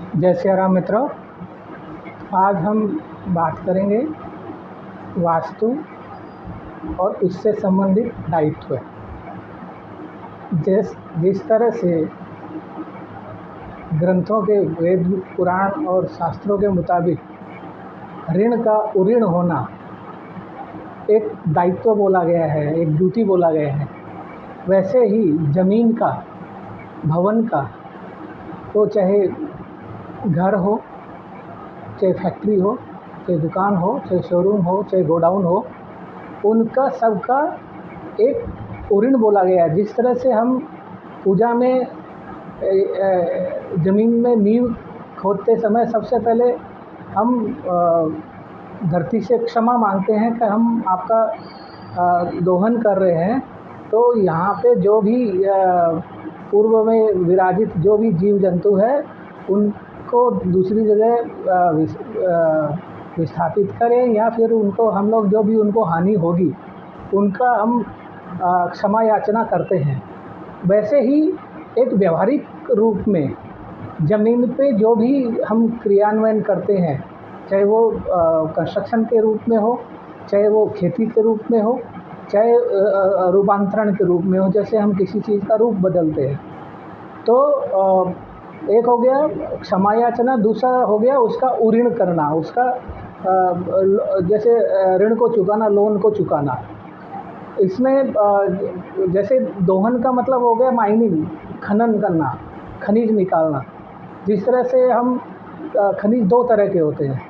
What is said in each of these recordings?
जय सिया राम मित्रों। आज हम बात करेंगे वास्तु और उससे संबंधित दायित्व। जिस तरह से ग्रंथों के वेद पुराण और शास्त्रों के मुताबिक ऋण का उऋण होना एक दायित्व बोला गया है, एक ड्यूटी बोला गया है, वैसे ही जमीन का, भवन का, तो चाहे घर हो, चाहे फैक्ट्री हो, चाहे दुकान हो, चाहे शोरूम हो, चाहे गोडाउन हो, उनका सबका एक उऋण बोला गया है। जिस तरह से हम पूजा में ज़मीन में नींव खोदते समय सबसे पहले हम धरती से क्षमा मांगते हैं कि हम आपका दोहन कर रहे हैं, तो यहाँ पे जो भी पूर्व में विराजित जो भी जीव जंतु है उनको दूसरी जगह विस्थापित करें, या फिर उनको हम लोग जो भी उनको हानि होगी उनका हम क्षमा याचना करते हैं। वैसे ही एक व्यवहारिक रूप में ज़मीन पे जो भी हम क्रियान्वयन करते हैं, चाहे वो कंस्ट्रक्शन के रूप में हो, चाहे वो खेती के रूप में हो, चाहे रूपांतरण के रूप में हो, जैसे हम किसी चीज़ का रूप बदलते हैं, तो एक हो गया क्षमा याचना, दूसरा हो गया उसका उऋण करना, उसका जैसे ऋण को चुकाना, लोन को चुकाना। इसमें जैसे दोहन का मतलब हो गया माइनिंग, खनन करना, खनिज निकालना। जिस तरह से हम खनिज दो तरह के होते हैं,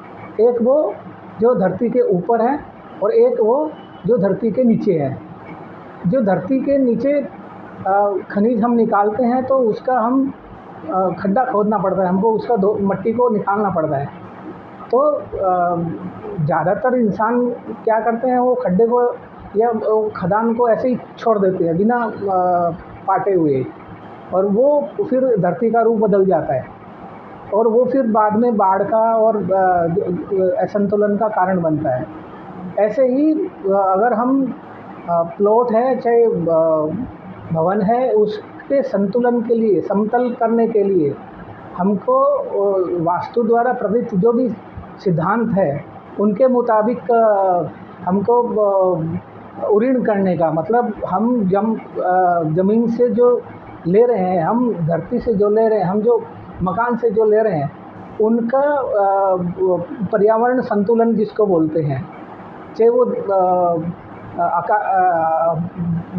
एक वो जो धरती के ऊपर है और एक वो जो धरती के नीचे है। जो धरती के नीचे खनिज हम निकालते हैं तो उसका हम खड्डा खोदना पड़ता है, हमको उसका मट्टी को निकालना पड़ता है। तो ज़्यादातर इंसान क्या करते हैं, वो खड्डे को या खदान को ऐसे ही छोड़ देते हैं बिना पाटे हुए, और वो फिर धरती का रूप बदल जाता है, और वो फिर बाद में बाढ़ का और असंतुलन का कारण बनता है। ऐसे ही अगर हम प्लॉट है चाहे भवन है, उसके संतुलन के लिए, समतल करने के लिए हमको वास्तु द्वारा प्रदत्त जो भी सिद्धांत है उनके मुताबिक हमको उऋण करने का मतलब, हम ज़मीन से जो ले रहे हैं, हम धरती से जो ले रहे हैं, हम जो मकान से जो ले रहे हैं, उनका पर्यावरण संतुलन जिसको बोलते हैं, चाहे वो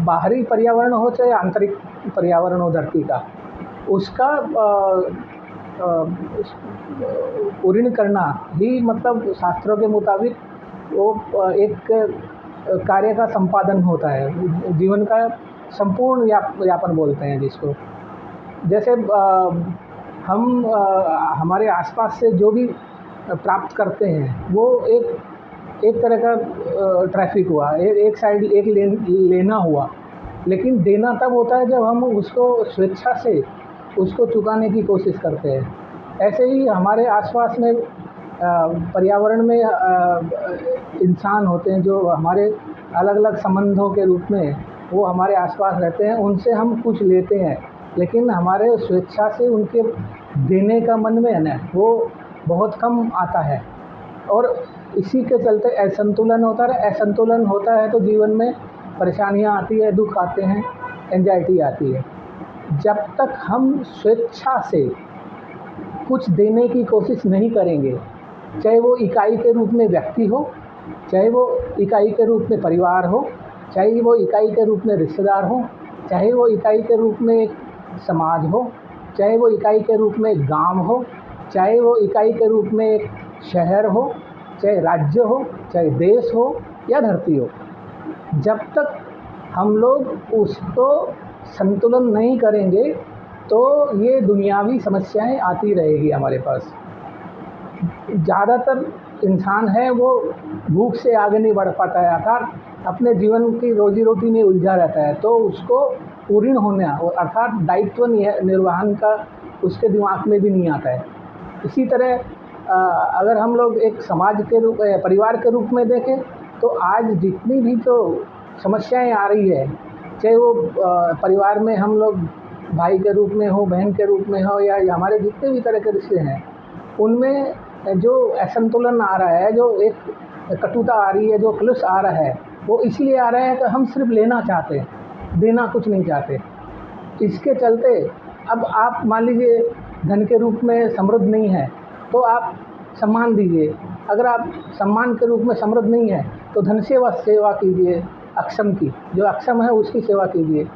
बाहरी पर्यावरण हो चाहे आंतरिक पर्यावरण हो धरती का, उसका उऋण करना ही मतलब शास्त्रों के मुताबिक वो एक कार्य का संपादन होता है, जीवन का संपूर्ण यापन बोलते हैं जिसको। जैसे हम हमारे आसपास से जो भी प्राप्त करते हैं वो एक तरह का ट्रैफिक हुआ, एक साइड एक लेना हुआ। लेकिन देना तब होता है जब हम उसको स्वेच्छा से उसको चुकाने की कोशिश करते हैं। ऐसे ही हमारे आसपास में पर्यावरण में इंसान होते हैं जो हमारे अलग अलग संबंधों के रूप में वो हमारे आसपास रहते हैं, उनसे हम कुछ लेते हैं, लेकिन हमारे स्वेच्छा से उनके देने का मन में है ना, वो बहुत कम आता है, और इसी के चलते असंतुलन होता है। असंतुलन होता है तो जीवन में परेशानियां आती है, दुख आते हैं, एंजाइटी आती है। जब तक हम स्वेच्छा से कुछ देने की कोशिश नहीं करेंगे, चाहे वो इकाई के रूप में व्यक्ति हो, चाहे वो इकाई के रूप में परिवार हो, चाहे वो इकाई के रूप में रिश्तेदार हो, चाहे वो इकाई के रूप में एक समाज हो, चाहे वो इकाई के रूप में गांव हो, चाहे वो इकाई के रूप में एक शहर हो, चाहे राज्य हो, चाहे देश हो या धरती हो, जब तक हम लोग उसको संतुलन नहीं करेंगे तो ये दुनियावी समस्याएं आती रहेगी हमारे पास। ज़्यादातर इंसान है वो भूख से आगे नहीं बढ़ पाता है, अर्थात अपने जीवन की रोजी रोटी में उलझा रहता है, तो उसको उऋण होना अर्थात दायित्व निर्वहन का उसके दिमाग में भी नहीं आता है। इसी तरह अगर हम लोग एक समाज के रूप, परिवार के रूप में देखें, तो आज जितनी भी तो समस्याएं आ रही है, चाहे वो परिवार में हम लोग भाई के रूप में हो, बहन के रूप में हो, या हमारे जितने भी तरह के रिश्ते हैं, उनमें जो असंतुलन आ रहा है, जो एक कटुता आ रही है, जो क्लेश आ रहा है, वो इसलिए आ रहा है कि हम सिर्फ लेना चाहते हैं, देना कुछ नहीं चाहते। इसके चलते अब आप मान लीजिए धन के रूप में समृद्ध नहीं है तो आप सम्मान दीजिए, अगर आप सम्मान के रूप में समृद्ध नहीं है तो धन सेवा कीजिए, अक्षम की, जो अक्षम है उसकी सेवा कीजिए।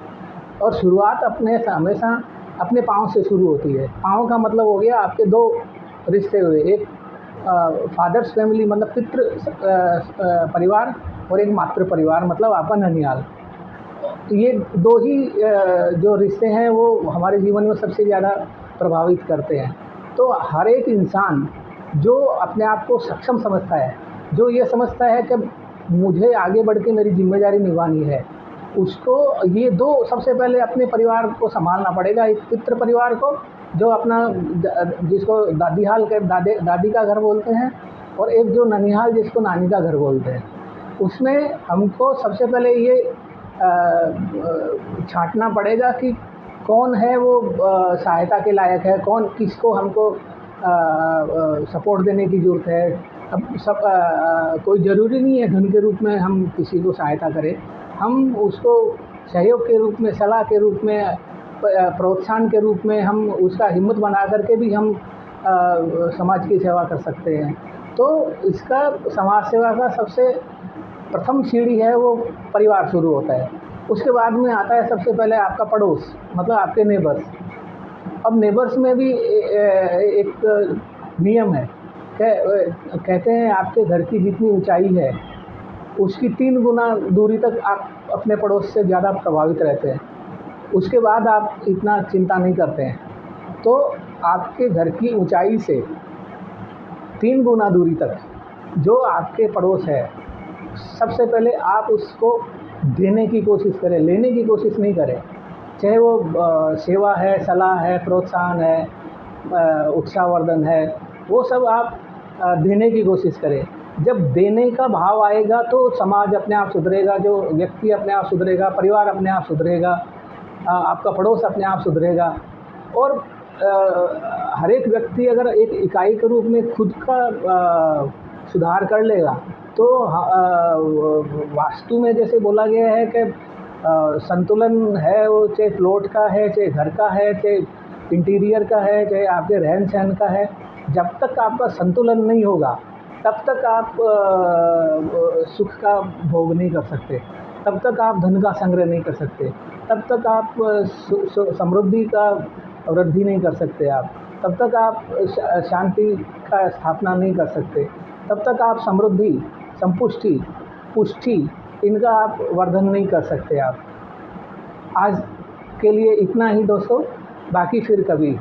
और शुरुआत अपने हमेशा अपने पाँव से शुरू होती है। पाँव का मतलब हो गया आपके दो रिश्ते हुए, एक फादर्स फैमिली मतलब पितृ परिवार, और एक मातृ परिवार मतलब आपका ननिहाल। ये दो ही जो रिश्ते हैं वो हमारे जीवन में सबसे ज़्यादा प्रभावित करते हैं। तो हर एक इंसान जो अपने आप को सक्षम समझता है, जो ये समझता है कि मुझे आगे बढ़ के मेरी जिम्मेदारी निभानी है, उसको ये दो सबसे पहले अपने परिवार को संभालना पड़ेगा। एक पितृ परिवार को, जो अपना जिसको दादीहाल के दादी का घर बोलते हैं, और एक जो ननिहाल जिसको नानी का घर बोलते हैं। उसमें हमको सबसे पहले ये छाँटना पड़ेगा कि कौन है वो सहायता के लायक है, कौन किसको हमको सपोर्ट देने की ज़रूरत है। अब सब कोई ज़रूरी नहीं है धन के रूप में हम किसी को सहायता करें, हम उसको सहयोग के रूप में, सलाह के रूप में, प्रोत्साहन के रूप में हम उसका हिम्मत बना करके भी हम समाज की सेवा कर सकते हैं। तो इसका समाज सेवा का सबसे प्रथम सीढ़ी है वो परिवार शुरू होता है। उसके बाद में आता है सबसे पहले आपका पड़ोस, मतलब आपके नेबर्स। अब नेबर्स में भी एक नियम है, कहते हैं आपके घर की जितनी ऊंचाई है उसकी 3 गुना दूरी तक आप अपने पड़ोस से ज़्यादा प्रभावित रहते हैं, उसके बाद आप इतना चिंता नहीं करते हैं। तो आपके घर की ऊंचाई से 3 गुना दूरी तक जो आपके पड़ोस है, सबसे पहले आप उसको देने की कोशिश करें, लेने की कोशिश नहीं करें। चाहे वो सेवा है, सलाह है, प्रोत्साहन है, उत्साहवर्धन है, वो सब आप देने की कोशिश करें। जब देने का भाव आएगा तो समाज अपने आप सुधरेगा, जो व्यक्ति अपने आप सुधरेगा, परिवार अपने आप सुधरेगा, आपका पड़ोस अपने आप सुधरेगा। और हर एक व्यक्ति अगर एक इकाई के रूप में खुद का सुधार कर लेगा तो वास्तु में जैसे बोला गया है कि संतुलन है, वो चाहे प्लॉट का है, चाहे घर का है, चाहे इंटीरियर का है, चाहे आपके रहन सहन का है, जब तक आपका संतुलन नहीं होगा तब तक आप सुख का भोग नहीं कर सकते, तब तक आप धन का संग्रह नहीं कर सकते, तब तक आप समृद्धि का वृद्धि नहीं कर सकते, आप तब तक आप शांति का स्थापना नहीं कर सकते, तब तक आप समृद्धि, संपुष्टि, पुष्टि, इनका आप वर्धन नहीं कर सकते। आप आज के लिए इतना ही दोस्तों, बाकी फिर कभी।